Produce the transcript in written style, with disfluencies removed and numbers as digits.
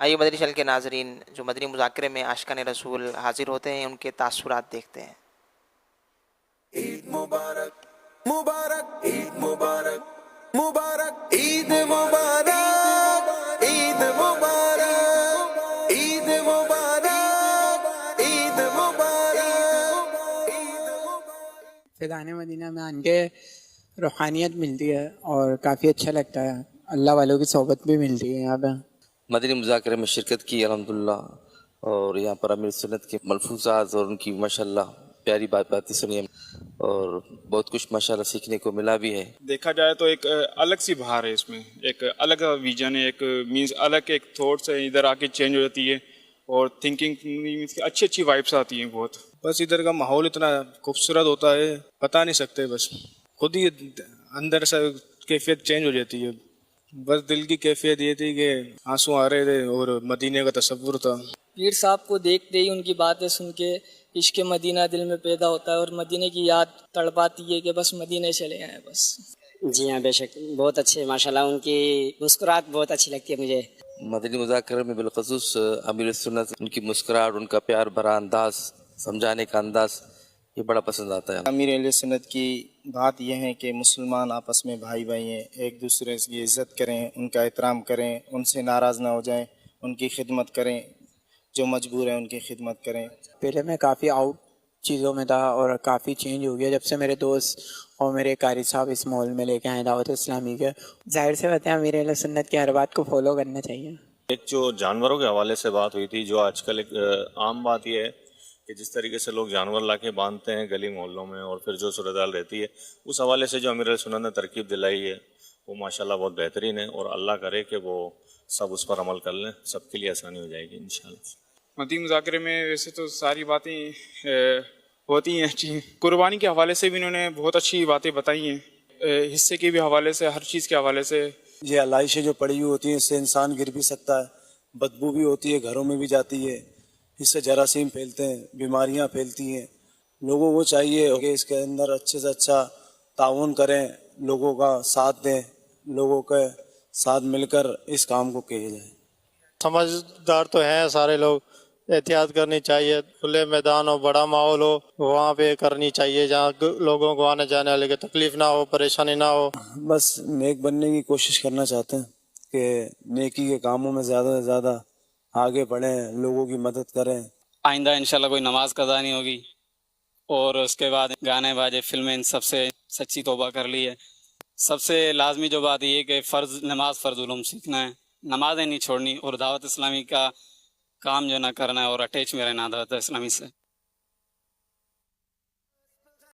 آئیے مدنی چینل کے ناظرین، جو مدنی مذاکرے میں عاشقان رسول حاضر ہوتے ہیں ان کے تاثرات دیکھتے ہیں۔ عید مبارک مبارک عید مبارک مبارک عید مبارک عید مبارک عید مبارک عید مبارک عید مبارک۔ فیضان مدینہ میں آن کے روحانیت ملتی ہے اور کافی اچھا لگتا ہے، اللہ والوں کی صحبت بھی ملتی ہے یہاں پہ۔ مدنی مذاکرے میں شرکت کی الحمدللہ، اور یہاں پر امیر سنت کے ملفوظات اور ان کی ماشاءاللہ پیاری باتیں سنی اور بہت کچھ ماشاءاللہ سیکھنے کو ملا بھی ہے۔ دیکھا جائے تو ایک الگ سی بہار ہے اس میں، ایک الگ ویژن ہے، ایک مینز الگ ایک تھاٹس ہے، ادھر آ کے چینج ہو جاتی ہے اور تھنکنگ اچھی اچھی وائبس آتی ہیں بہت۔ بس ادھر کا ماحول اتنا خوبصورت ہوتا ہے بتا نہیں سکتے، بس خود ہی اندر سے کیفیت چینج ہو جاتی ہے۔ بس دل کی کیفیت یہ تھی کہ آنسو آ رہے تھے اور مدینے کا تصور تھا۔ پیر صاحب کو دیکھتے ہی ان کی باتیں سن کے عشق مدینہ دل میں پیدا ہوتا ہے اور مدینے کی یاد تڑپاتی ہے کہ بس مدینے چلے آئیں بس۔ جی ہاں، بے شک بہت اچھے، ماشاءاللہ ان کی مسکراہٹ بہت اچھی لگتی ہے مجھے۔ مدنی مذاکرے میں بالخصوص امیر سنت، ان کی مسکراہٹ، ان کا پیار بھرا انداز، سمجھانے کا انداز، یہ بڑا پسند آتا ہے۔ امیر اہل سنت کی بات یہ ہے کہ مسلمان آپس میں بھائی بھائی ہیں، ایک دوسرے کی عزت کریں، ان کا احترام کریں، ان سے ناراض نہ ہو جائیں، ان کی خدمت کریں، جو مجبور ہیں ان کی خدمت کریں۔ پہلے میں کافی آؤٹ چیزوں میں تھا اور کافی چینج ہو گیا جب سے میرے دوست اور میرے قاری صاحب اس ماحول میں لے کے آئے دعوت اسلامی کے۔ ظاہر سے بات ہے امیر اہل سنت کی ہر بات کو فالو کرنا چاہیے۔ ایک جو جانوروں کے حوالے سے بات ہوئی تھی، جو آج کل ایک عام بات یہ ہے کہ جس طریقے سے لوگ جانور لا کے باندھتے ہیں گلی محلوں میں، اور پھر جو صورتحال رہتی ہے، اس حوالے سے جو امیر علیہ سنت نے ترکیب دلائی ہے وہ ماشاءاللہ بہت بہترین ہے، اور اللہ کرے کہ وہ سب اس پر عمل کر لیں، سب کے لیے آسانی ہو جائے گی انشاءاللہ۔ مدنی مذاکرے میں ویسے تو ساری باتیں ہوتی ہیں اچھی، قربانی کے حوالے سے بھی انہوں نے بہت اچھی باتیں بتائی ہیں، حصے کے بھی حوالے سے، ہر چیز کے حوالے سے۔ یہ علائشیں جو پڑی ہوئی ہوتی ہیں اس سے انسان گر بھی سکتا ہے، بدبو بھی ہوتی ہے، گھروں میں بھی جاتی ہے، اس سے جراثیم پھیلتے ہیں، بیماریاں پھیلتی ہیں۔ لوگوں کو چاہیے کہ اس کے اندر اچھے سے اچھا تعاون کریں، لوگوں کا ساتھ دیں، لوگوں کے ساتھ مل کر اس کام کو کیا جائے۔ سمجھدار تو ہیں سارے لوگ، احتیاط کرنی چاہیے، کھلے میدان ہو، بڑا ماحول ہو وہاں پہ کرنی چاہیے جہاں لوگوں کو آنے جانے والے کی تکلیف نہ ہو، پریشانی نہ ہو۔ بس نیک بننے کی کوشش کرنا چاہتے ہیں کہ نیکی کے کاموں میں زیادہ سے زیادہ آگے بڑھیں، لوگوں کی مدد کریں۔ آئندہ انشاءاللہ کوئی نماز قضا نہیں ہوگی، اور اس کے بعد گانے باجے، فلمیں، ان سب سے سچی توبہ کر لی ہے۔ سب سے لازمی جو بات یہ کہ نماز فرض علوم سیکھنا ہے، نمازیں نہیں چھوڑنی، اور دعوت اسلامی کا کام جو نہ کرنا ہے اور اٹیچ میں رہنا دعوت اسلامی سے۔